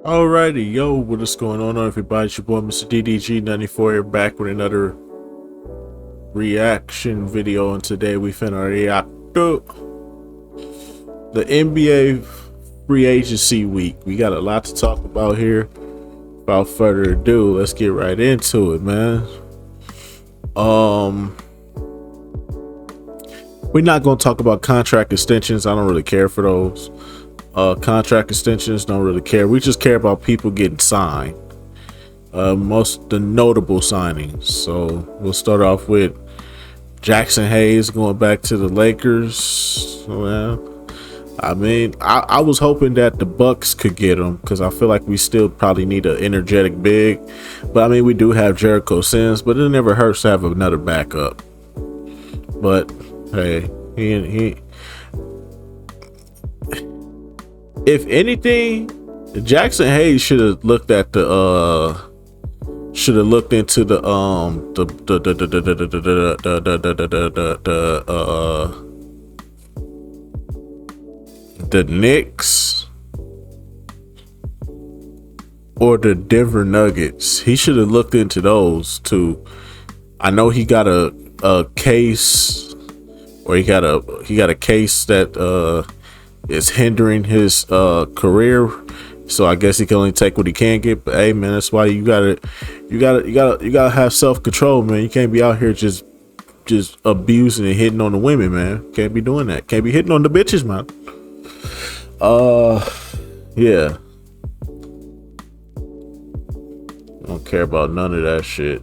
Alrighty, yo, what is going on, everybody? It's your boy, Mr. DDG94 here, back with another reaction video. And today we finna react to the NBA free agency week. We got a lot to talk about here. Without further ado, let's get right into it, man. Um, we're not gonna talk about contract extensions. I don't really care for those. Contract extensions, don't really care. We just care about people getting signed. Most the notable signings. So we'll start off with Jackson Hayes going back to the Lakers. Well, I mean, I was hoping that the Bucks could get him because I feel like we still probably need an energetic big. But I mean, we do have Jericho Sims, but it never hurts to have another backup. But hey, he if anything, Jackson Hayes should have looked at the should have looked into the Knicks or the Denver Nuggets. He should have looked into those too. I know he got a case, or he got a case that is hindering his career. So I guess he can only take what he can get. But hey, man, that's why you gotta have self-control, man. You can't be out here just abusing and hitting on the women, man. Can't be doing that. Can't be hitting on the bitches, man. Yeah. Don't care about none of that shit.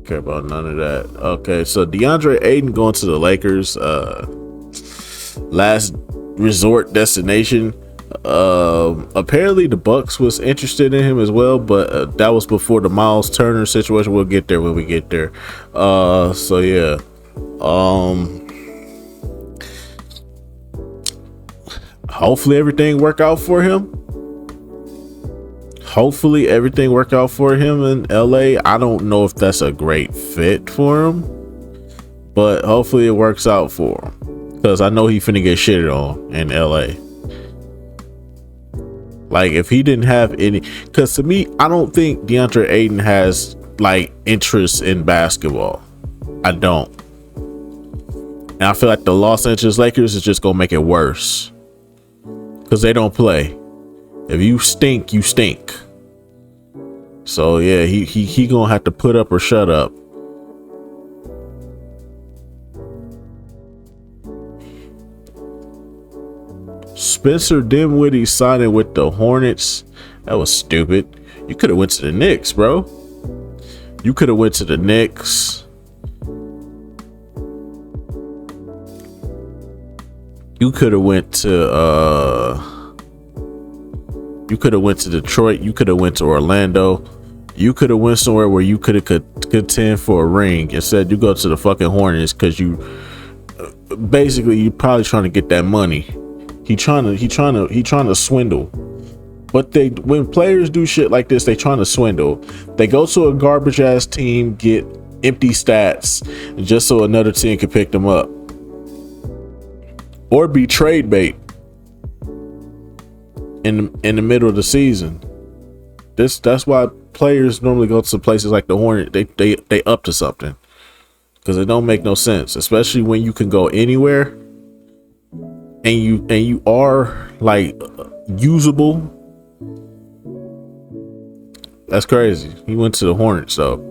Care about none of that. Okay, so DeAndre Ayton going to the Lakers. Last resort destination. Apparently the Bucks was interested in him as well, but that was before the Miles Turner situation. We'll get there when we get there. So yeah. Hopefully everything work out for him. Hopefully everything work out for him in LA. I don't know if that's a great fit for him, but hopefully it works out for him, because I know he finna get shitted on in LA. Like, if he didn't have any, because to me, I don't think DeAndre Ayton has like interest in basketball. I don't. And I feel like the Los Angeles Lakers is just gonna make it worse, because they don't play. If you stink, you stink. So yeah, he gonna have to put up or shut up. Spencer Dinwiddie signing with the Hornets. That was stupid. You could have went to the Knicks, bro. You could have went to the Knicks. You could have went to you could have went to Detroit. You could have went to Orlando. You could have went somewhere where you could have contend for a ring. Instead, you go to the fucking Hornets because you basically, you're probably trying to get that money. He trying to swindle. But when players do shit like this, they trying to swindle. They go to a garbage ass team, get empty stats, just so another team can pick them up, or be trade bait in the middle of the season. That's why players normally go to places like the Hornet. They up to something, because it don't make no sense, especially when you can go anywhere and you are like usable. That's crazy. He went to the Hornets though.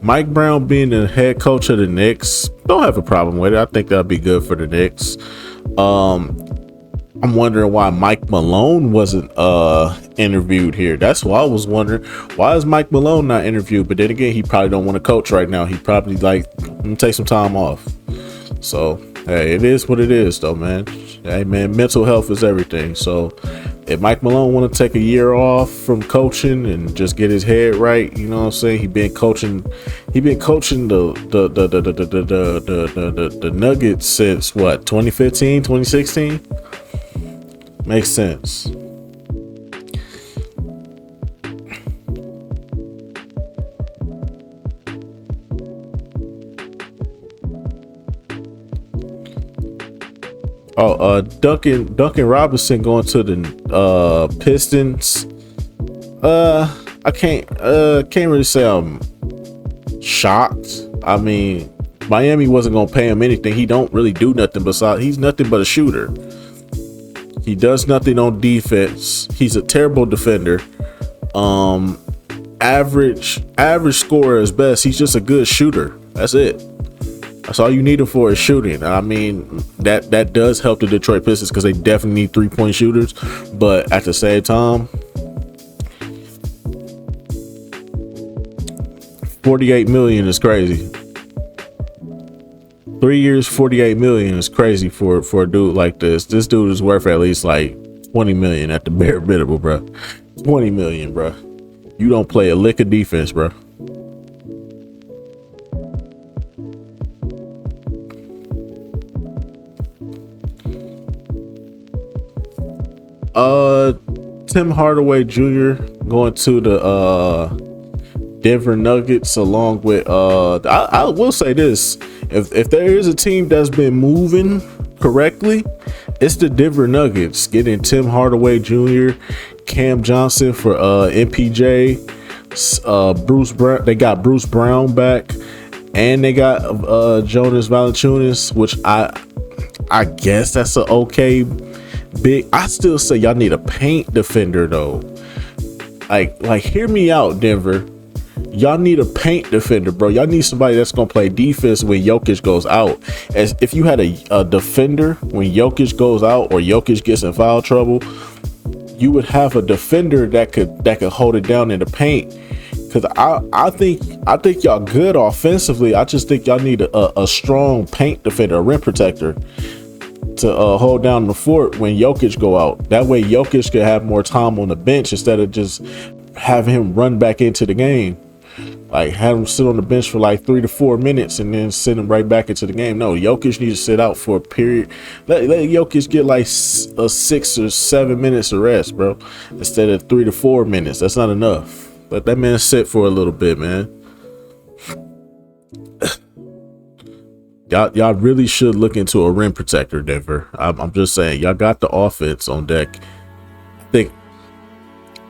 Mike Brown being the head coach of the Knicks, don't have a problem with it. I think that'd be good for the Knicks. I'm wondering why Mike Malone wasn't interviewed here. That's why I was wondering, why is Mike Malone not interviewed? But then again, he probably don't want to coach right now. He probably like, take some time off. So hey, it is what it is though, man. Hey man, mental health is everything. So if Mike Malone want to take a year off from coaching and just get his head right, you know what I'm saying? He been coaching the Nuggets since what, 2015, 2016? Makes sense. Oh, Duncan Robinson going to the Pistons. I can't really say I'm shocked. I mean, Miami wasn't gonna pay him anything. He don't really do nothing besides he's nothing but a shooter. He does nothing on defense. He's a terrible defender. Average scorer is best. He's just a good shooter. That's it. That's all you need him for is shooting. I mean, that does help the Detroit Pistons because they definitely need 3-point shooters. But at the same time, 48 million is crazy. 3 years, 48 million is crazy for a dude like this. This dude is worth at least like 20 million at the bare minimum, bro. 20 million, bro. You don't play a lick of defense, bro. Tim Hardaway Jr. going to the Denver Nuggets along with I will say this. If there is a team that's been moving correctly, it's the Denver Nuggets. Getting Tim Hardaway Jr., Cam Johnson for MPJ, Bruce Brown. They got Bruce Brown back, and they got Jonas Valanciunas, which I guess that's an okay big. I still say y'all need a paint defender though. Like hear me out, Denver. Y'all need a paint defender, bro. Y'all need somebody that's gonna play defense when Jokic goes out. As if you had a defender when Jokic goes out or Jokic gets in foul trouble, you would have a defender that could hold it down in the paint. Cause I think y'all good offensively. I just think y'all need a strong paint defender, a rim protector to hold down the fort when Jokic go out. That way Jokic could have more time on the bench instead of just having him run back into the game. Like have him sit on the bench for like 3 to 4 minutes and then send him right back into the game. No, Jokic needs to sit out for a period. Let Jokic get like 6 or 7 minutes of rest, bro, instead of 3 to 4 minutes. That's not enough. Let that man sit for a little bit, man. Y'all really should look into a rim protector, Denver. I'm just saying, y'all got the offense on deck.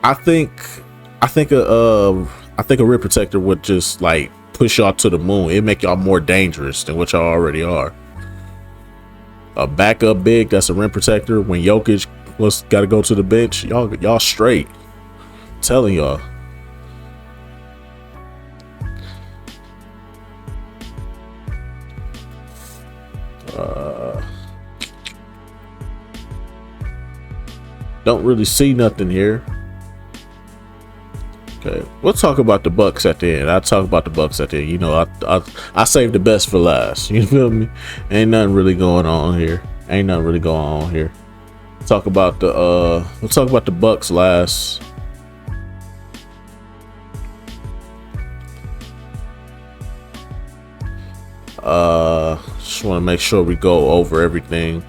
I think a rim protector would just like push y'all to the moon. It'd make y'all more dangerous than what y'all already are. A backup big that's a rim protector when Jokic got to go to the bench, y'all straight. I'm telling y'all. Don't really see nothing here. Okay, we'll talk about the Bucks at the end. I'll talk about the Bucks at the end. You know, I saved the best for last. You feel me? Ain't nothing really going on here. Talk about we'll talk about the Bucks last. Just want to make sure we go over everything.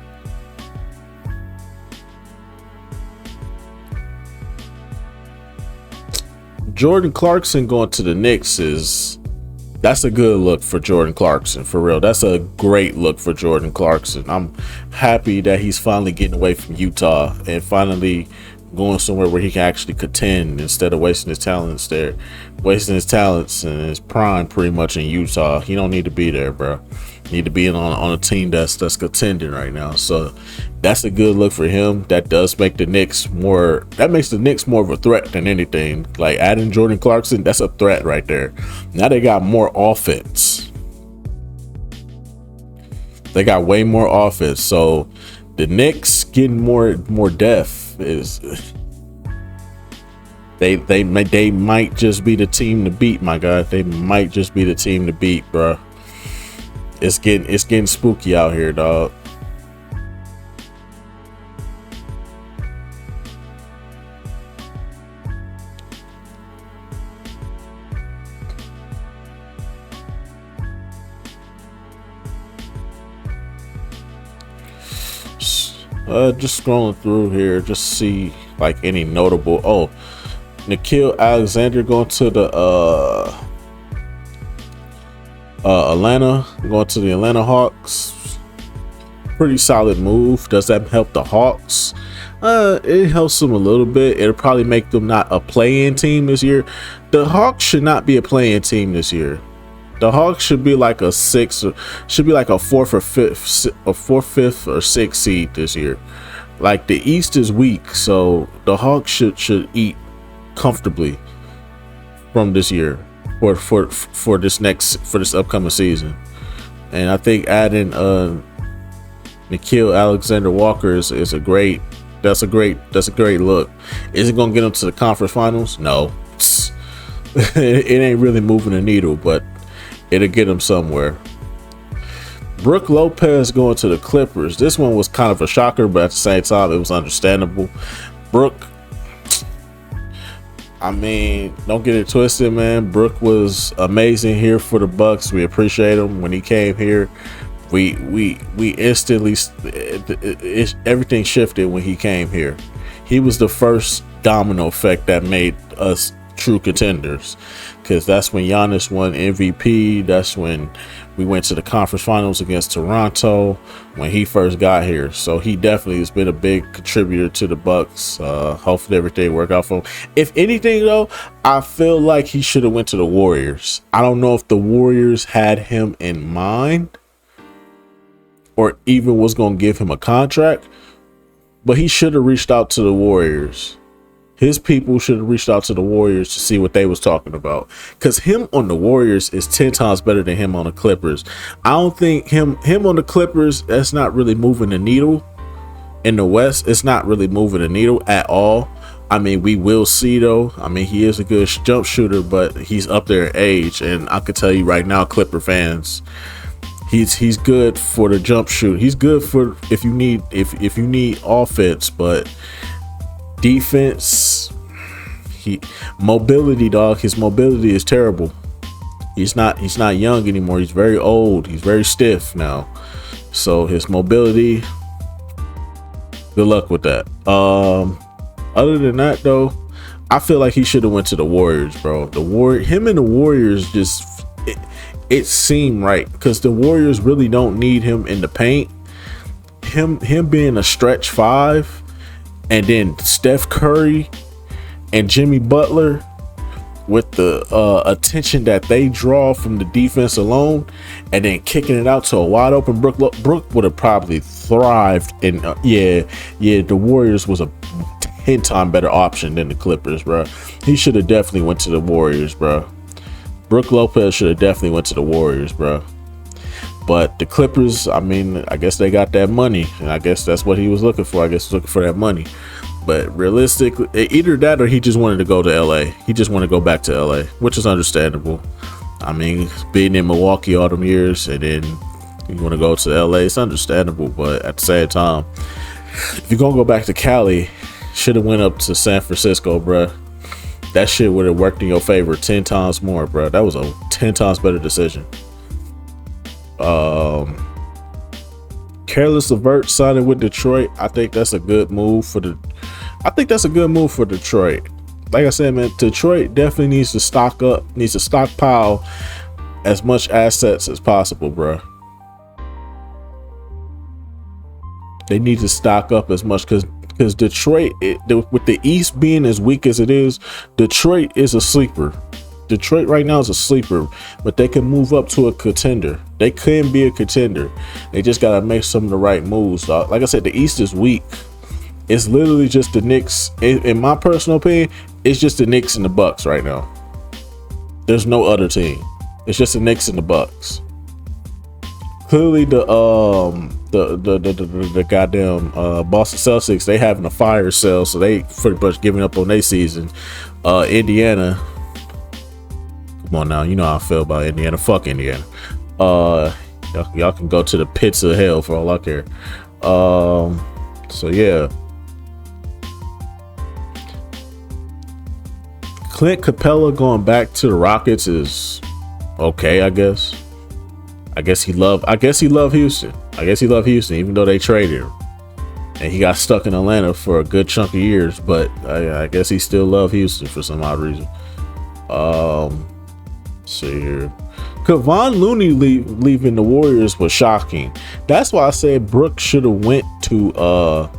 Jordan Clarkson going to the Knicks that's a good look for Jordan Clarkson, for real. That's a great look for Jordan Clarkson. I'm happy that he's finally getting away from Utah and finally going somewhere where he can actually contend instead of wasting his talents there. Wasting his talents and his prime pretty much in Utah. He don't need to be there, bro. Need to be on a team that's contending right now. So that's a good look for him. That does make the Knicks more. That makes the Knicks more of a threat than anything. Like adding Jordan Clarkson, that's a threat right there. Now they got more offense. They got way more offense. So the Knicks getting more depth is. They might just be the team to beat, my guy. They might just be the team to beat, bro. It's getting spooky out here, dog. Just scrolling through here, just see like any notable. Oh, Nickeil Alexander going to the Atlanta, going to the Atlanta Hawks pretty solid move. Does that help the Hawks? It helps them a little bit. It'll probably make them not a play-in team this year. The Hawks should not be a play-in team this year. The Hawks should be like a should be like a fourth, fifth, or sixth seed this year. Like the East is weak, so the Hawks should eat comfortably from this year for this upcoming season. And I think adding Nickeil Alexander-Walker is a great look. Is it gonna get them to the conference finals? No. It ain't really moving the needle, but it'll get them somewhere. Brook Lopez going to the Clippers. This one was kind of a shocker, but at the same time, it was understandable. Brook, I mean, don't get it twisted, man. Brook was amazing here for the Bucks. We appreciate him when he came here. We instantly, everything shifted when he came here. He was the first domino effect that made us true contenders, because that's when Giannis won MVP. That's when we went to the conference finals against Toronto when he first got here. So he definitely has been a big contributor to the Bucks. Hopefully everything work out for him. If anything though, I feel like he should have went to the Warriors. I don't know if the Warriors had him in mind or even was going to give him a contract, but he should have reached out to the Warriors. His people should have reached out to the Warriors to see what they was talking about, because him on the Warriors is 10 times better than him on the Clippers. I don't think him on the Clippers, that's not really moving the needle. In the West, it's not really moving the needle at all. I mean, we will see though. I mean, he is a good jump shooter, but he's up there in age, and I could tell you right now, Clipper fans, he's good for the jump shoot. He's good for if you need offense, but defense, mobility, dog. His mobility is terrible. He's not young anymore. He's very old. He's very stiff now. So his mobility, good luck with that. Other than that though, I feel like he should have went to the Warriors, bro. Him and the Warriors just it seemed right, because the Warriors really don't need him in the paint. Him being a stretch five, and then Steph Curry and Jimmy Butler, with the attention that they draw from the defense alone, and then kicking it out to a wide open Brook would have probably thrived. And the Warriors was a 10-time better option than the Clippers, bro. He should have definitely went to the Warriors, bro. Brook Lopez should have definitely went to the Warriors, bro. But the Clippers, I mean, I guess they got that money, and I guess that's what he was looking for. I guess he's looking for that money. But realistically, either that or he just wanted to go to LA. He just wanted to go back to LA, which is understandable. I mean, being in Milwaukee all them years, and then you want to go to LA, it's understandable. But at the same time, if you're gonna go back to Cali, should have went up to San Francisco, bro. That shit would have worked in your favor 10 times more, bro. That was a 10 times better decision. Careless Levert signing with Detroit. I think that's a good move for Detroit. Like I said, man, Detroit definitely needs to stock up, needs to stockpile as much assets as possible, bro. They need to stock up as much, because Detroit, with the East being as weak as it is, Detroit is a sleeper. Detroit right now is a sleeper, but they can move up to a contender. They can be a contender. They just got to make some of the right moves, dog. Like I said, the East is weak. It's literally just the Knicks. In my personal opinion, it's just the Knicks and the Bucks right now. There's no other team. It's just the Knicks and the Bucks. Clearly, the goddamn Boston Celtics, they having a fire sale, so they pretty much giving up on their season. Indiana, come on now, you know how I feel about Indiana. Fuck Indiana. Y'all can go to the pits of hell for all I care. So yeah, Clint Capella going back to the Rockets is okay, I guess. I guess he loved Houston. Even though they traded him, and he got stuck in Atlanta for a good chunk of years. But I guess he still loved Houston for some odd reason. See here, Kevon Looney leaving the Warriors was shocking. That's why I said Brooks should have went to the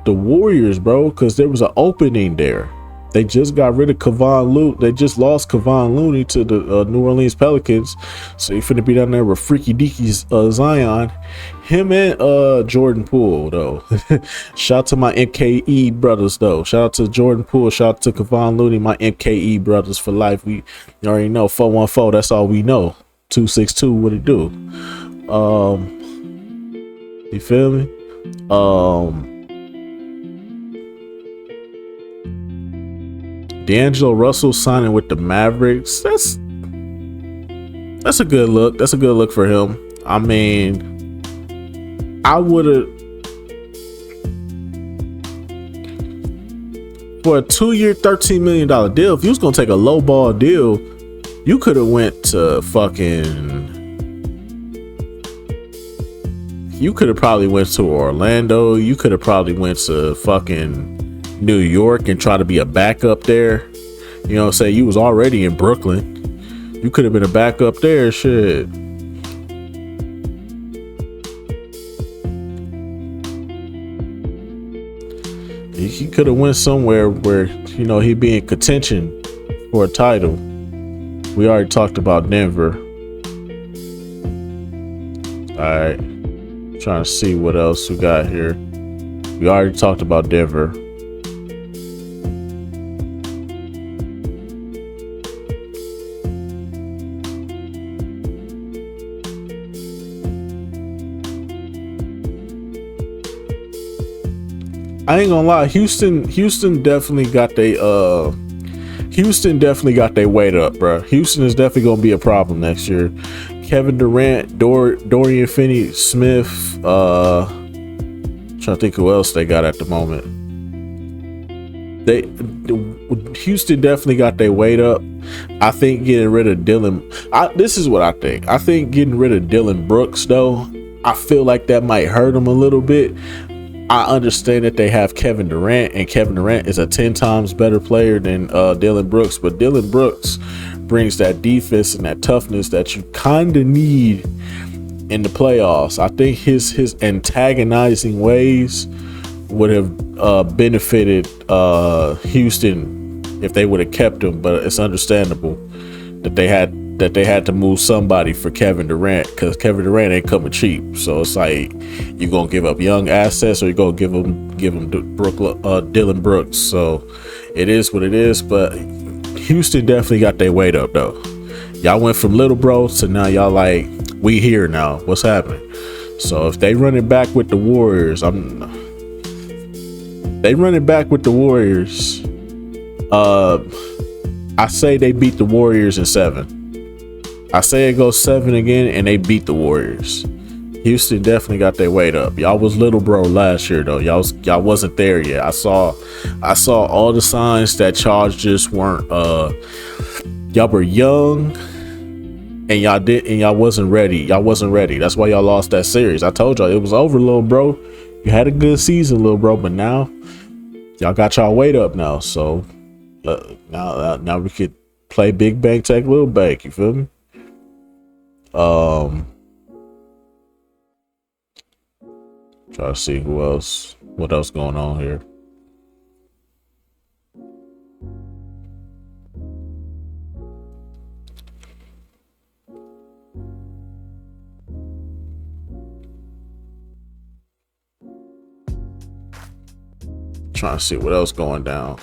Warriors, bro, because there was an opening there. They just got rid of Kevon Looney. They just lost Kevon Looney to the New Orleans Pelicans. So you finna be down there with Freaky Deaky's Zion. Him and Jordan Poole, though. Shout out to my MKE brothers, though. Shout out to Jordan Poole. Shout out to Kevon Looney, my MKE brothers for life. You already know 414. That's all we know. 262. What it do? You feel me? D'Angelo Russell signing with the Mavericks. That's a good look. That's a good look for him. I mean, I would have, for a 2-year, $13 million deal. If you was gonna take a low ball deal, you could have went to you could have probably went to Orlando. You could have probably went to New York and try to be a backup there. You know what I'm saying? You was already in Brooklyn. You could have been a backup there. Shit. He could have went somewhere where, he'd be in contention for a title. We already talked about Denver. All right. Trying to see what else we got here. We already talked about Denver. I ain't gonna lie, Houston definitely got their weight up, bro. Houston is definitely gonna be a problem next year. Kevin Durant, Dorian Finney-Smith, trying to think who else they got at the moment. Houston definitely got their weight up. I think getting rid of this is what I think. I think getting rid of Dillon Brooks, though, I feel like that might hurt them a little bit. I understand that they have Kevin Durant, and Kevin Durant is a 10 times better player than Dillon Brooks, but Dillon Brooks brings that defense and that toughness that you kind of need in the playoffs. I think his antagonizing ways would have benefited Houston if they would have kept him, but it's understandable that they had to move somebody for Kevin Durant, because Kevin Durant ain't coming cheap. So it's like, you gonna give up young assets, or you gonna give him Dillon Brooks. So it is what it is. But Houston definitely got their weight up, though. Y'all went from little bro to now y'all like, we here now. What's happening? So if they run it back with the Warriors, I say they beat the Warriors in 7. I say it goes 7 again, and they beat the Warriors. Houston definitely got their weight up. Y'all was little bro last year, though. Y'all wasn't there yet. I saw all the signs that y'all just weren't. Y'all were young, and y'all wasn't ready. Y'all wasn't ready. That's why y'all lost that series. I told y'all it was over, little bro. You had a good season, little bro, but now y'all got y'all weight up now. So now we could play big bank, take little bank. You feel me? Try to see what else going on here. Trying to see what else going down.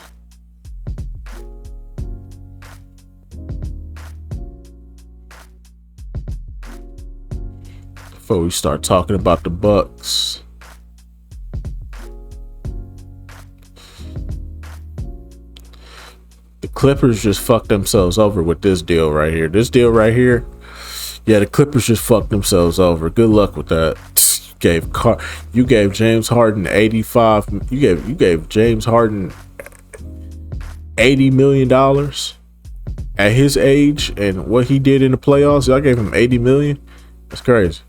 Before we start talking about the Bucks. The Clippers just fucked themselves over with this deal right here. Yeah, the Clippers just fucked themselves over. Good luck with that. You gave James Harden 85. You gave James Harden $80 million at his age and what he did in the playoffs. Y'all gave him $80 million. That's crazy.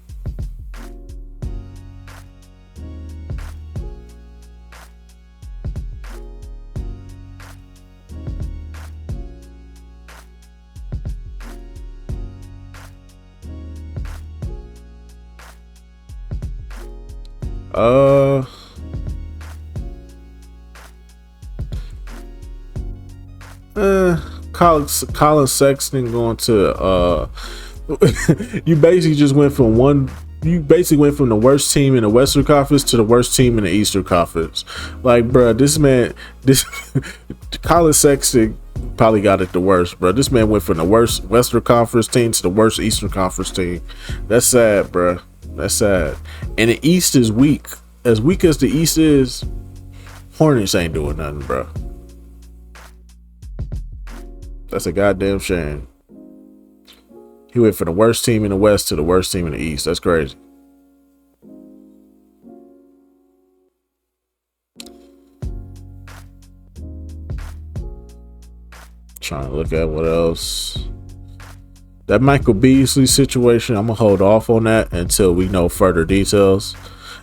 Uh, eh, Colin Sexton going to you basically just went from one. You basically went from the worst team in the Western Conference to the worst team in the Eastern Conference. Like, bro, this Colin Sexton probably got it the worst, bro. This man went from the worst Western Conference team to the worst Eastern Conference team. That's sad, bro. That's sad. And the East is weak. As weak as the East is, Hornets ain't doing nothing, bro. That's a goddamn shame. He went from the worst team in the West to the worst team in the East. That's crazy. Trying to look at what else. That Michael Beasley situation, I'm going to hold off on that until we know further details.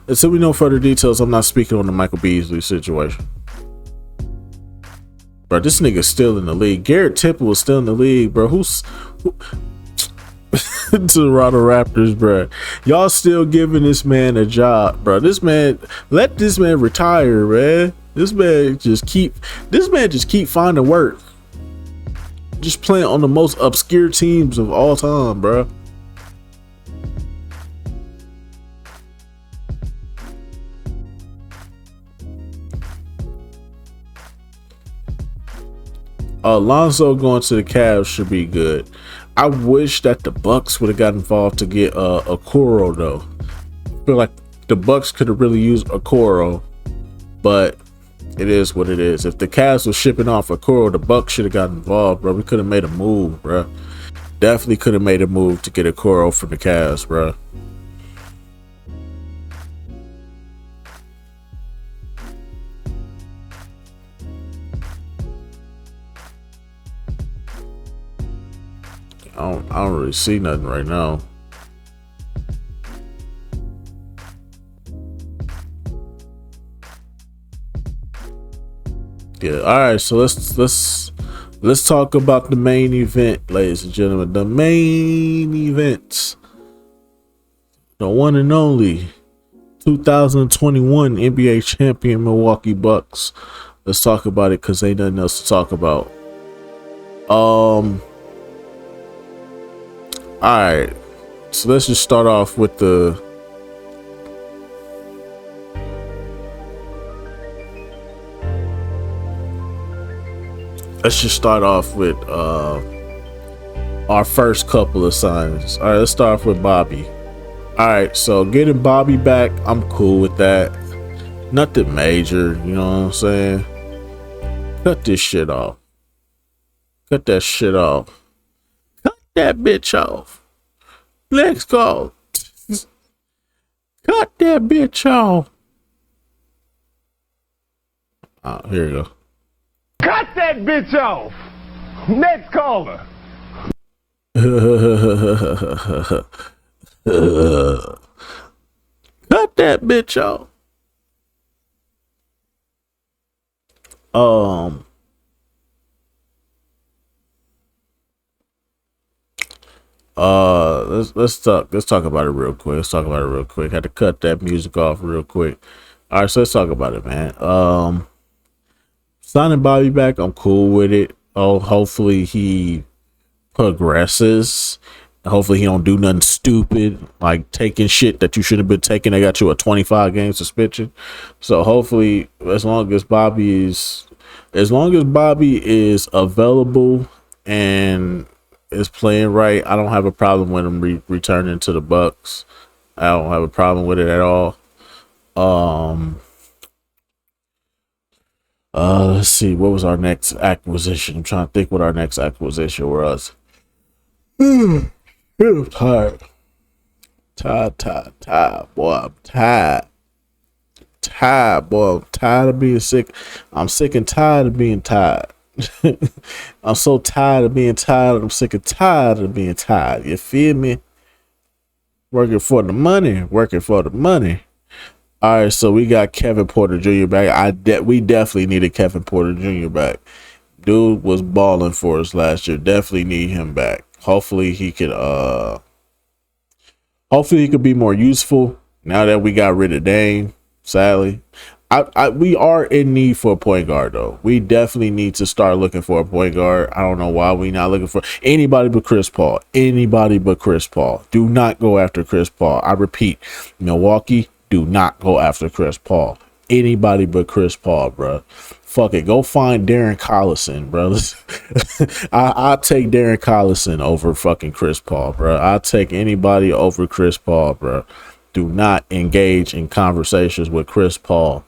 Until we know further details, I'm not speaking on the Michael Beasley situation. Bro, this nigga's still in the league. Garrett Temple is still in the league, bro. Who to the Toronto Raptors, bro. Y'all still giving this man a job, bro. This man, let this man retire, man. This man just keep finding work. Just playing on the most obscure teams of all time, bro. Alonzo going to the Cavs should be good. I wish that the Bucks would have got involved to get Okoro though. I feel like the Bucks could have really used Okoro, but it is what it is. If the Cavs was shipping off Okoro, the Bucks should have got involved, bro. We could have made a move, bro. Definitely could have made a move to get Okoro from the Cavs, bro. I don't really see nothing right now. Yeah, all right, so let's talk about the main event, ladies and gentlemen. The main event. The one and only 2021 NBA champion Milwaukee Bucks. Let's talk about it because ain't nothing else to talk about. Alright, so let's just start off with the our first couple of signings. Alright, let's start off with Bobby. Alright, so getting Bobby back, I'm cool with that. Nothing major, you know what I'm saying? Cut this shit off. Cut that shit off. That bitch off. Next call. Cut that bitch off. Here you go. Cut that bitch off. Next caller. Cut that bitch off. Let's talk about it real quick. Had to cut that music off real quick. All right, so let's talk about it, man. Signing Bobby back, I'm cool with it. Hopefully he progresses. Hopefully he don't do nothing stupid like taking shit that you shouldn't have been taking. They got you a 25 game suspension. So hopefully, as long as Bobby is available and is playing right, I don't have a problem with him returning to the Bucks. I don't have a problem with it at all. Let's see, what was our next acquisition? I'm trying to think what our next acquisition was. I'm tired. Boy, I'm tired. Boy, I'm tired of being sick. I'm sick and tired of being tired. I'm so tired of being tired. I'm sick and tired of being tired. You feel me? Working for the money. All right, so we got Kevin Porter Jr. back. We definitely needed Kevin Porter Jr. back. Dude was balling for us last year. Definitely need him back. Hopefully he could be more useful now that we got rid of Dame. Sadly, we are in need for a point guard though. We definitely need to start looking for a point guard. I don't know why we not looking for anybody but Chris Paul. Anybody but Chris Paul. Do not go after Chris Paul. I repeat, Milwaukee, do not go after Chris Paul. Anybody but Chris Paul, bro. Fuck it. Go find Darren Collison, bro. I'll take Darren Collison over fucking Chris Paul, bro. I'll take anybody over Chris Paul, bro. Do not engage in conversations with Chris Paul.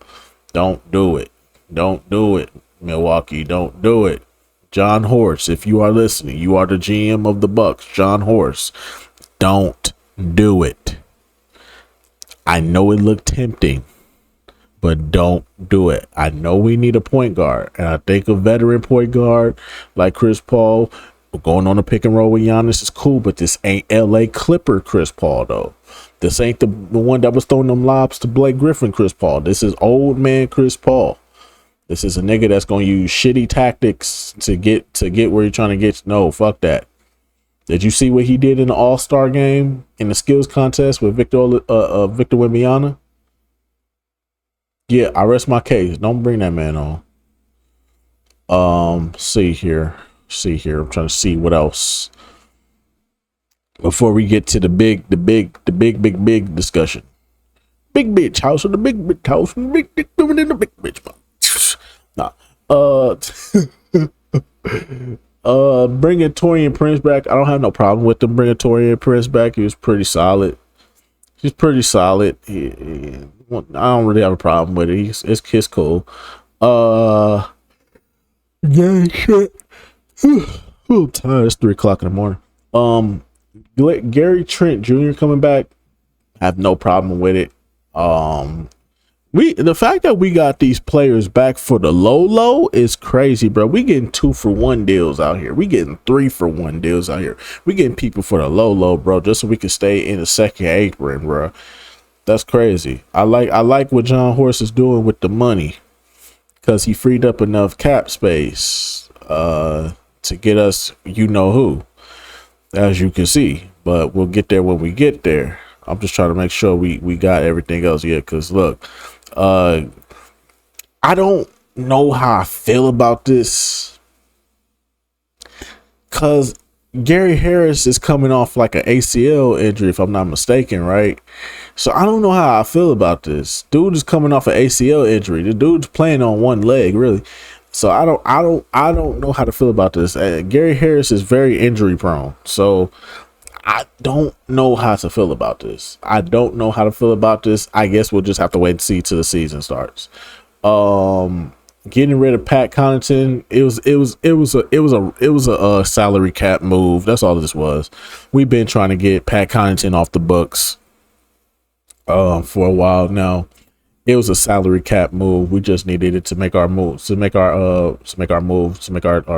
Don't do it. Don't do it, Milwaukee. Don't do it. John Horst, if you are listening, you are the GM of the Bucks. John Horst, don't do it. I know it looked tempting, but don't do it. I know we need a point guard, and I think a veteran point guard like Chris Paul going on a pick and roll with Giannis is cool, but this ain't LA Clipper Chris Paul though. This ain't the one that was throwing them lobs to Blake Griffin Chris Paul. This is old man Chris Paul. This is a nigga that's going to use shitty tactics to get where you're trying to get. No, fuck that. Did you see what he did in the All-Star game in the skills contest with Victor Wembanyama? Yeah, I rest my case. Don't bring that man on. See here. I'm trying to see what else before we get to the big discussion. Big bitch house, and the big bitch house, and the big dick moving in the big bitch mouth. Bringing Torian Prince back. I don't have no problem with them bringing Torian Prince back. He was pretty solid. He's pretty solid. I don't really have a problem with it. It's cool. Yeah, shit. I'm tired. It's 3:00 in the morning. Gary Trent Jr. coming back. I have no problem with it. The fact that we got these players back for the low is crazy, bro. We getting 2-for-1 deals out here. We getting 3-for-1 deals out here. We getting people for the low, bro, just so we can stay in the second apron, bro. That's crazy. I like what John Horst is doing with the money, because he freed up enough cap space to get us, you know who, as you can see. But we'll get there when we get there. I'm just trying to make sure we got everything else. Yeah, because look, I don't know how I feel about this, because Gary Harris is coming off like an ACL injury, if I'm not mistaken, right? So I don't know how I feel about this. Dude is coming off an ACL injury. The dude's playing on one leg, really. So I don't know how to feel about this. Gary Harris is very injury prone. So I don't know how to feel about this. I guess we'll just have to wait and see till the season starts. Getting rid of Pat Connaughton, it was a salary cap move. That's all this was. We've been trying to get Pat Connaughton off the books for a while now. It was a salary cap move. We just needed it to make our moves, to make our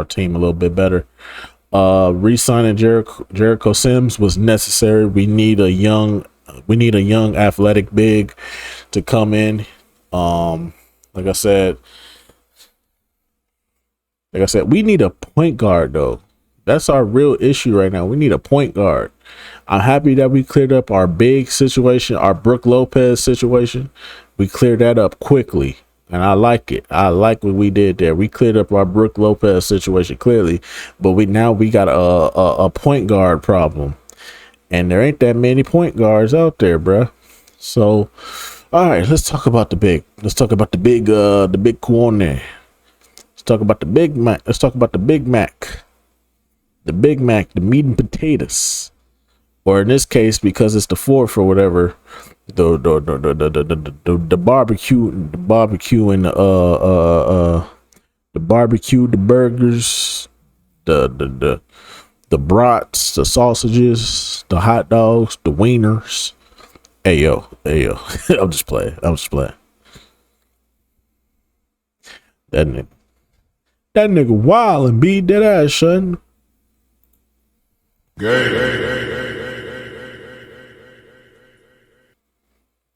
team a little bit better. Re-signing Jericho Sims was necessary. We need a young athletic big to come in. Like I said, we need a point guard though. That's our real issue right now. We need a point guard. I'm happy that we cleared up our big situation, our Brook Lopez situation. We cleared that up quickly, and I like it. I like what we did there. We cleared up our Brook Lopez situation clearly, but we got a point guard problem, and there ain't that many point guards out there, bruh. So, all right, let's talk about the big. Let's talk about the big corner. Let's talk about the Big Mac. Let's talk about the Big Mac. The Big Mac, the meat and potatoes, or in this case, because it's the 4th or whatever, the barbecue, and the barbecue, the burgers, the brats, the sausages, the hot dogs, the wieners. Hey yo. I'm just playing. That nigga wild and beat that ass, son.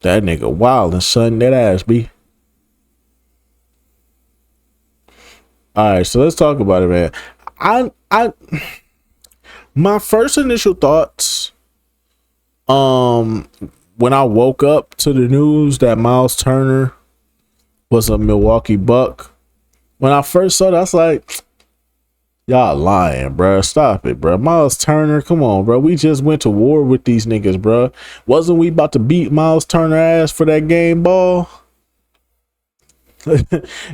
That nigga wild and son, that ass be. All right, so let's talk about it, man. My first initial thoughts, when I woke up to the news that Miles Turner was a Milwaukee Buck, when I first saw that, I was like, y'all lying, bro. Stop it, bro. Miles Turner, come on, bro. We just went to war with these niggas, bro. Wasn't we about to beat Miles Turner ass for that game ball?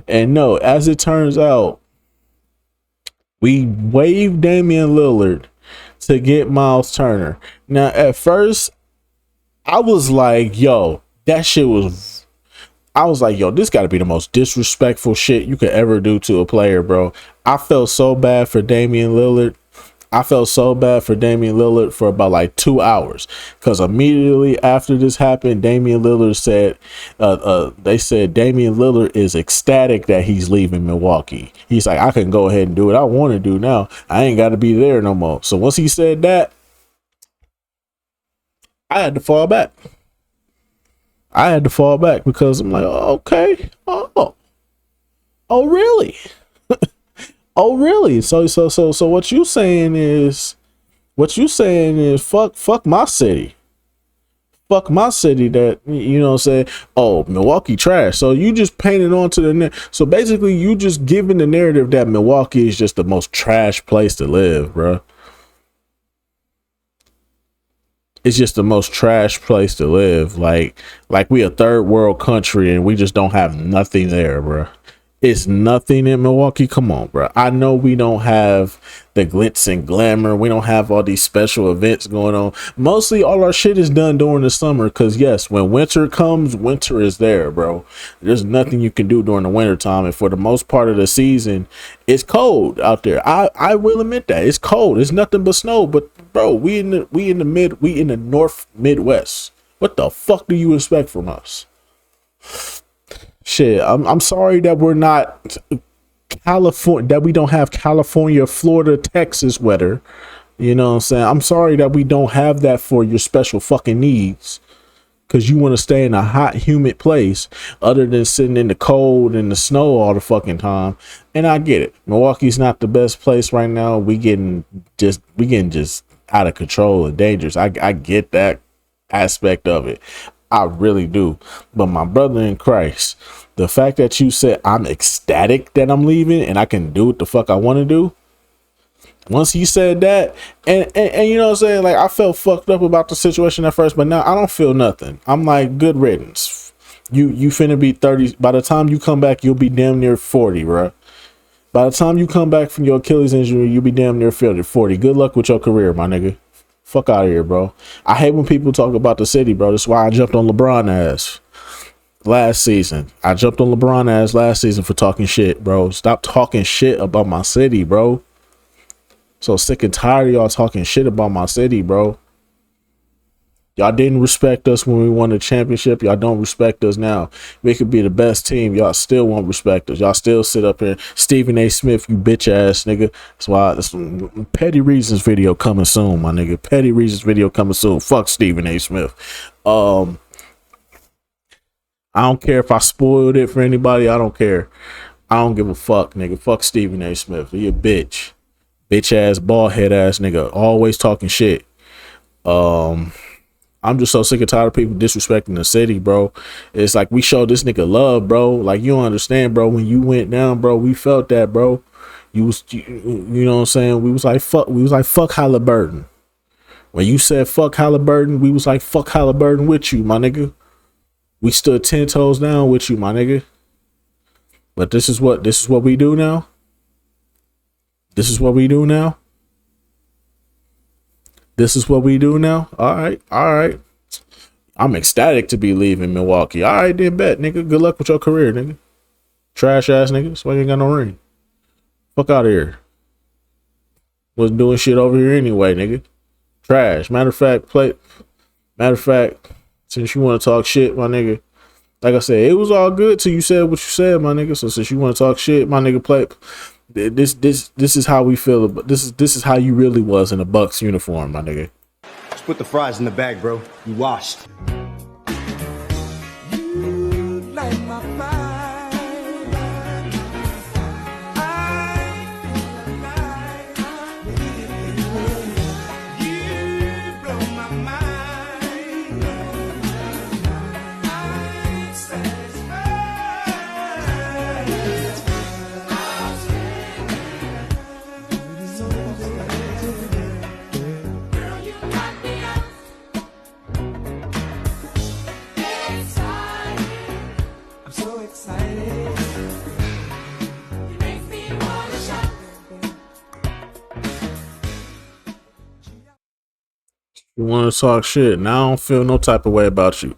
And no, as it turns out, we waived Damian Lillard to get Miles Turner. Now, at first, I was like, yo, that shit was... I was like, yo, this got to be the most disrespectful shit you could ever do to a player, bro. I felt so bad for Damian Lillard. I felt so bad for Damian Lillard for about like 2 hours, because immediately after this happened, Damian Lillard said, they said Damian Lillard is ecstatic that he's leaving Milwaukee. He's like, I can go ahead and do what I want to do now. I ain't got to be there no more. So once he said that, I had to fall back. Because I'm like, oh, okay. Oh, really? Oh, really? So what you saying is fuck my city. Fuck my city that, you know what I'm saying? Oh, Milwaukee trash. So you just painted onto the so basically you just giving the narrative that Milwaukee is just the most trash place to live, bro. It's just the most trash place to live. Like we a third world country and we just don't have nothing there, bro. It's nothing in Milwaukee. Come on, bro. I know we don't have the glitz and glamour. We don't have all these special events going on. Mostly all our shit is done during the summer, because yes, when winter comes, winter is there, bro. There's nothing you can do during the winter time, and for the most part of the season, it's cold out there. I will admit that it's cold. It's nothing but snow. But bro, we in the North Midwest. What the fuck do you expect from us? Shit, I'm sorry that we're not California, that we don't have California, Florida, Texas weather. You know what I'm saying? I'm sorry that we don't have that for your special fucking needs, because you want to stay in a hot, humid place other than sitting in the cold and the snow all the fucking time. And I get it. Milwaukee's not the best place right now. We getting just out of control and dangerous. I get that aspect of it. I really do. But my brother in Christ, the fact that you said I'm ecstatic that I'm leaving and I can do what the fuck I want to do. Once he said that, and you know what I'm saying, like, I felt fucked up about the situation at first, but now I don't feel nothing. I'm like, good riddance. You finna be 30. By the time you come back, you'll be damn near 40, bro. By the time you come back from your Achilles injury, you'll be damn near 40. Good luck with your career, my nigga. Fuck out of here, bro. I hate when people talk about the city, bro. That's why I jumped on LeBron ass last season. I jumped on LeBron ass last season for talking shit, bro. Stop talking shit about my city, bro. So sick and tired of y'all talking shit about my city, bro. Y'all didn't respect us when we won the championship. Y'all don't respect us now. We could be the best team. Y'all still won't respect us. Y'all still sit up here. Stephen A. Smith, you bitch ass nigga. That's why this Petty Reasons video coming soon, my nigga. Petty Reasons video coming soon. Fuck Stephen A. Smith. I don't care if I spoiled it for anybody. I don't care. I don't give a fuck, nigga. Fuck Stephen A. Smith. He a bitch. Bitch ass, bald head ass nigga. Always talking shit. I'm just so sick and tired of people disrespecting the city, bro. It's like we showed this nigga love, bro. Like, you don't understand, bro. When you went down, bro, we felt that, bro. You know what I'm saying? We was like, fuck Halliburton. When you said fuck Halliburton, we was like, fuck Halliburton with you, my nigga. We stood 10 toes down with you, my nigga. But this is what we do now. This is what we do now. This is what we do now. All right. I'm ecstatic to be leaving Milwaukee. All right, then, bet, nigga. Good luck with your career, nigga. Trash ass nigga. That's why you ain't got no ring. Fuck out of here. Wasn't doing shit over here anyway, nigga. Trash. Matter of fact, since you want to talk shit, my nigga, like I said, it was all good till you said what you said, my nigga. So since you want to talk shit, my nigga, play. This is how we feel. This is how you really was in a Bucks uniform, my nigga. Just put the fries in the bag, bro. You washed. You light my fire. I feel alive. You blow my mind. You want to talk shit? Now I don't feel no type of way about you.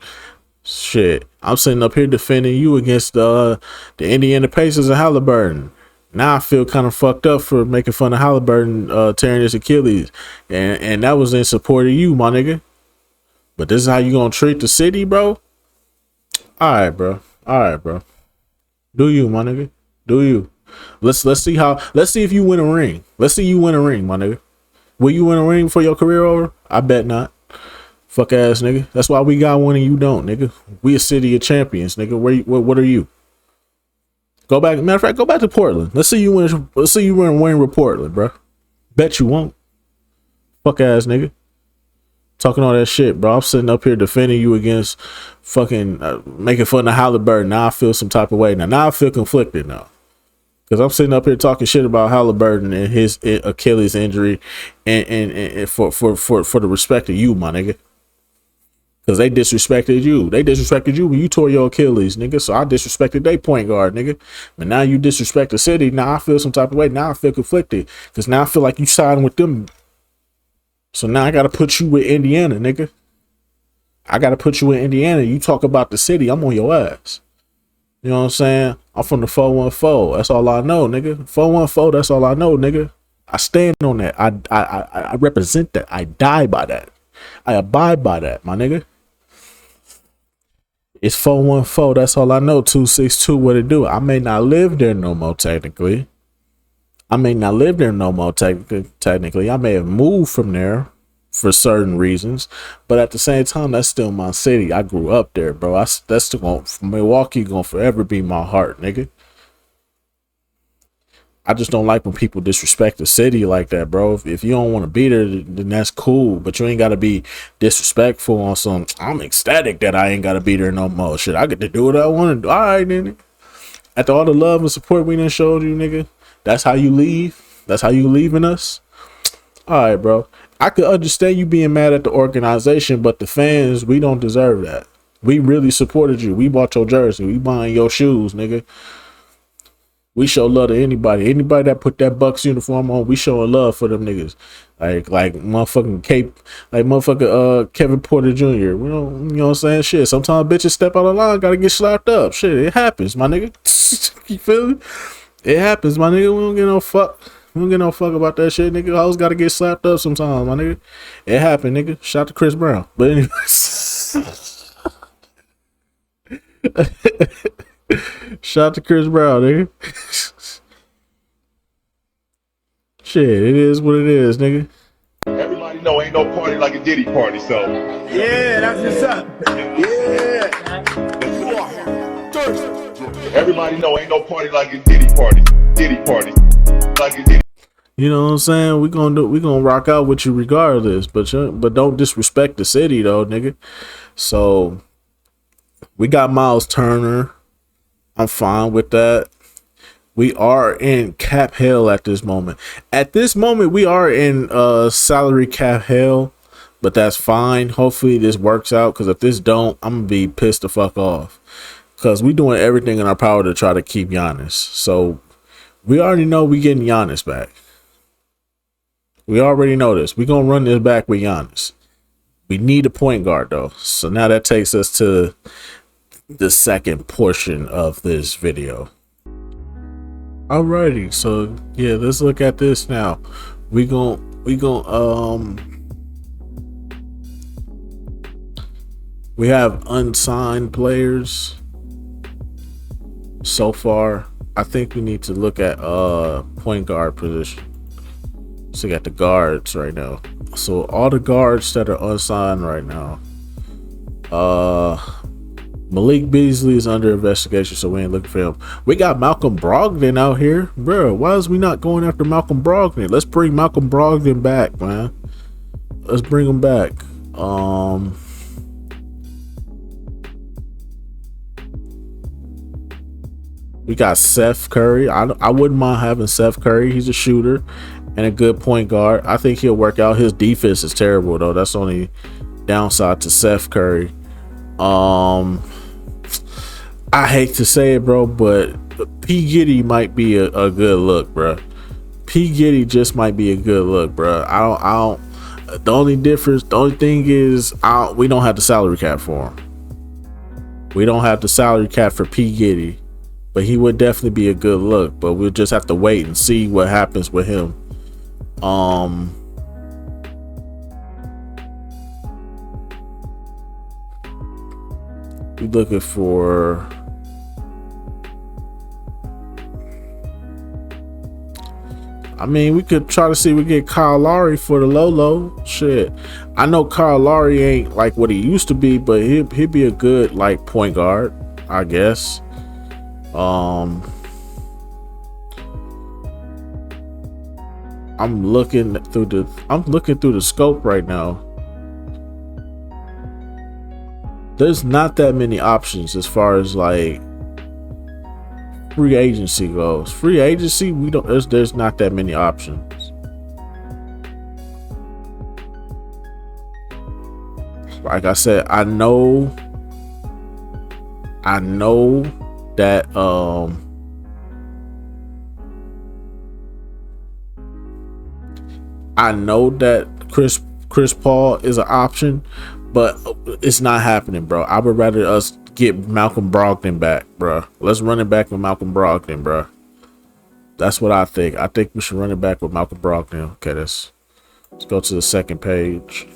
Shit, I'm sitting up here defending you against the Indiana Pacers and Halliburton. Now I feel kind of fucked up for making fun of Halliburton tearing his Achilles, and that was in support of you, my nigga. But this is how you gonna treat the city, bro? All right, bro. All right, bro. Do you, my nigga? Do you? Let's see if you win a ring. Let's see you win a ring, my nigga. Will you win a ring for your career over? I bet not. Fuck ass nigga. That's why we got one and you don't, nigga. We a city of champions, nigga. What are you? Go back. Matter of fact, go back to Portland. Let's see you win. Let's see you win a ring with Portland, bro. Bet you won't. Fuck ass nigga. Talking all that shit, bro. I'm sitting up here defending you against fucking making fun of Halliburton. Now I feel some type of way. Now I feel conflicted now. Because I'm sitting up here talking shit about Halliburton and his Achilles injury and for the respect of you, my nigga. Because they disrespected you. They disrespected you when you tore your Achilles, nigga. So I disrespected their point guard, nigga. But now you disrespect the city. Now I feel some type of way. Now I feel conflicted. Because now I feel like you siding with them. So now I got to put you with Indiana, nigga. I got to put you in Indiana. You talk about the city, I'm on your ass. You know what I'm saying? I'm from the 414. That's all I know, nigga. 414, that's all I know, nigga. I stand on that. I represent that. I die by that. I abide by that, my nigga. It's 414. That's all I know. 262, what it do? I may not live there no more, technically. I may not live there no more, technically. I may have moved from there for certain reasons, but at the same time, that's still my city. I grew up there, bro. That's still Milwaukee gonna forever be my heart, nigga. I just don't like when people disrespect the city like that, bro. If you don't want to be there, then that's cool, but you ain't got to be disrespectful on some. I'm ecstatic that I ain't got to be there no more. Shit, I get to do what I want to do. All right, then. After all the love and support we done showed you, nigga, that's how you leave? That's how you leaving us? All right, bro. I could understand you being mad at the organization, but the fans, we don't deserve that. We really supported you. We bought your jersey. We buying your shoes, nigga. We show love to anybody. Anybody that put that Bucks uniform on, we showing love for them niggas. Like motherfucking Kevin Porter Jr. You know what I'm saying? Shit. Sometimes bitches step out of line, gotta get slapped up. Shit, it happens, my nigga. You feel me? It happens, my nigga. We don't get no fuck. We don't get no fuck about that shit, nigga. I always gotta get slapped up sometimes, my nigga. It happened, nigga. Shout to Chris Brown. But anyways. Shout to Chris Brown, nigga. Shit, it is what it is, nigga. Everybody know ain't no party like a Diddy party, so. Yeah, that's what's up. Yeah. Everybody know ain't no party like a Diddy party. Diddy party. Like a Diddy. You know what I'm saying? We gonna rock out with you regardless, but don't disrespect the city though, nigga. So we got Miles Turner. I'm fine with that. We are in cap hell at this moment. At this moment, we are in salary cap hell, but that's fine. Hopefully this works out, because if this don't, I'm gonna be pissed the fuck off. Because we doing everything in our power to try to keep Giannis. So we already know we getting Giannis back. We already know this. We gonna run this back with Giannis. We need a point guard though. So now that takes us to the second portion of this video. Alrighty, so yeah, let's look at this now. We gon' we have unsigned players so far. I think we need to look at point guard position. So we got the guards right now. So all the guards that are unsigned right now. Malik Beasley is under investigation, so we ain't looking for him. We got Malcolm Brogdon out here. Bro, why is we not going after Malcolm Brogdon? Let's bring Malcolm Brogdon back, man. Let's bring him back. We got Seth Curry. I wouldn't mind having Seth Curry. He's a shooter and a good point guard. I think he'll work out. His defense is terrible, though. That's the only downside to Seth Curry. I hate to say it, bro, but P. Giddy might be a good look, bro. P. Giddy just might be a good look, bro. The only difference, the only thing is, we don't have the salary cap for him. We don't have the salary cap for P. Giddy, but he would definitely be a good look. But we'll just have to wait and see what happens with him. We looking for. I mean, we could try to see if we get Kyle Lowry for the low. Shit, I know Kyle Lowry ain't like what he used to be, but he'd be a good like point guard, I guess. I'm looking through the scope right now. There's not that many options as far as like free agency goes. Free agency, there's not that many options. Like I said, I know that I know that Chris Paul is an option, but it's not happening, bro. I would rather us get Malcolm Brogdon back, bro. Let's run it back with Malcolm Brogdon, bro. That's what I think. I think we should run it back with Malcolm Brogdon. Okay, let's go to the second page.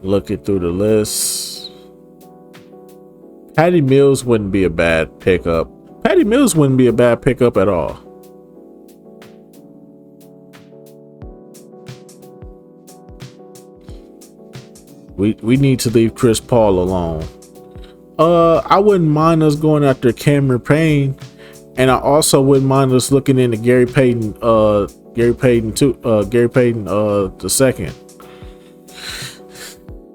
Looking through the list. Patty Mills wouldn't be a bad pickup. Patty Mills wouldn't be a bad pickup at all. We need to leave Chris Paul alone. I wouldn't mind us going after Cameron Payne, and I also wouldn't mind us looking into Gary Payton the second.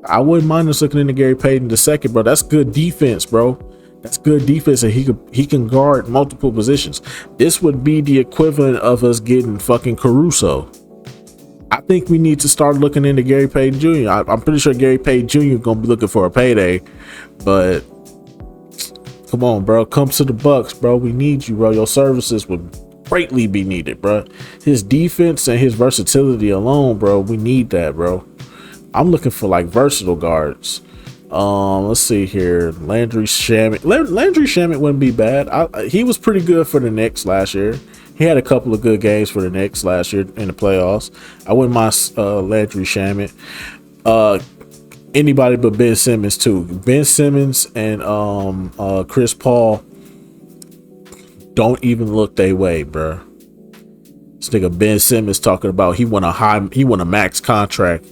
I wouldn't mind us looking into Gary Payton the second, bro. That's good defense, bro. That's good defense, and he can guard multiple positions. This would be the equivalent of us getting fucking Caruso. I think we need to start looking into Gary Payton Jr. I'm pretty sure Gary Payton Jr. is gonna be looking for a payday, but come on, bro, come to the Bucks, bro. We need you, bro. Your services would greatly be needed, bro. His defense and his versatility alone, bro. We need that, bro. I'm looking for like versatile guards. Let's see here. Landry Shamet wouldn't be bad. He was pretty good for the Knicks last year. He had a couple of good games for the Knicks last year in the playoffs. I wouldn't mind Landry Shamet. Anybody but Ben Simmons too. Ben Simmons and Chris Paul don't even look their way, bro. This nigga Ben Simmons talking about he want a max contract.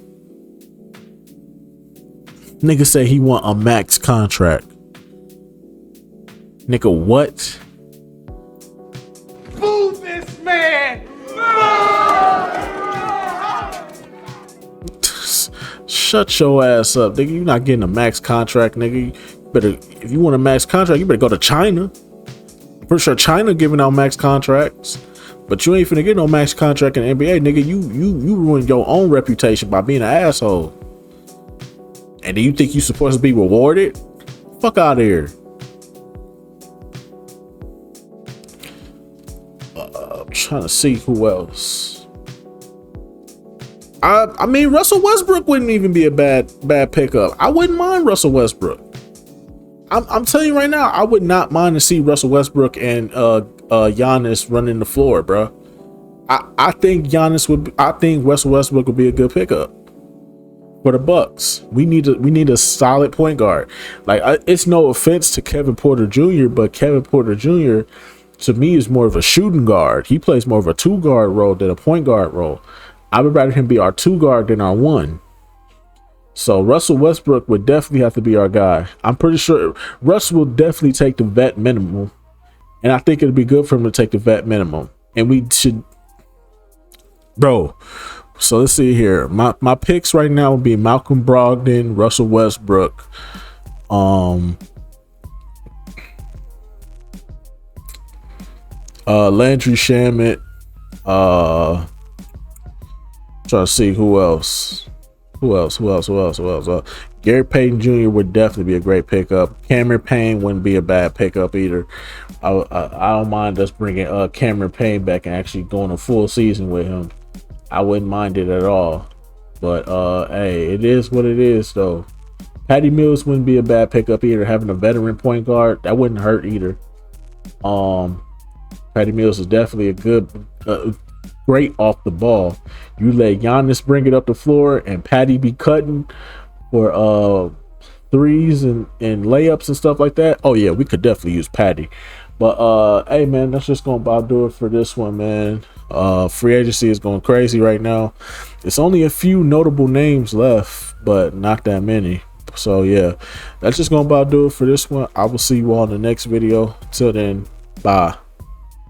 Nigga say he want a max contract. Nigga, what? Boo this man! Shut your ass up, nigga. You're not getting a max contract, nigga. You better, if you want a max contract, you better go to China. I'm pretty sure China giving out max contracts, but you ain't finna get no max contract in the NBA, nigga. You ruined your own reputation by being an asshole. And do you think you're supposed to be rewarded? Fuck out of here. I'm trying to see who else. I mean, Russell Westbrook wouldn't even be a bad pickup. I wouldn't mind Russell Westbrook. I'm telling you right now, I would not mind to see Russell Westbrook and Giannis running the floor, bro. I think Russell Westbrook would be a good pickup for the Bucks. We need a solid point guard. Like, it's no offense to Kevin Porter Jr., but Kevin Porter Jr. to me is more of a shooting guard. He plays more of a 2-guard role than a point guard role. I would rather him be our 2-guard than our 1. So Russell Westbrook would definitely have to be our guy. I'm pretty sure Russ will definitely take the vet minimum, and I think it'd be good for him to take the vet minimum. And we should, bro. So let's see here. My picks right now would be Malcolm Brogdon, Russell Westbrook, Landry Shamet, try to see who else. Who else? Who else? Who else? Who else? Gary Payton Jr. would definitely be a great pickup. Cameron Payne wouldn't be a bad pickup either. I don't mind us bringing Cameron Payne back and actually going a full season with him. I wouldn't mind it at all. But hey, it is what it is though. Patty Mills wouldn't be a bad pickup either. Having a veteran point guard, that wouldn't hurt either. Patty Mills is definitely a good, great off the ball. You let Giannis bring it up the floor and Patty be cutting for threes and layups and stuff like that. Oh yeah, we could definitely use Patty. But hey man, that's just gonna about do it for this one, man. Free agency is going crazy right now. It's only a few notable names left, but not that many. So yeah, that's just gonna about do it for this one. I will see you all in the next video. Till then, bye.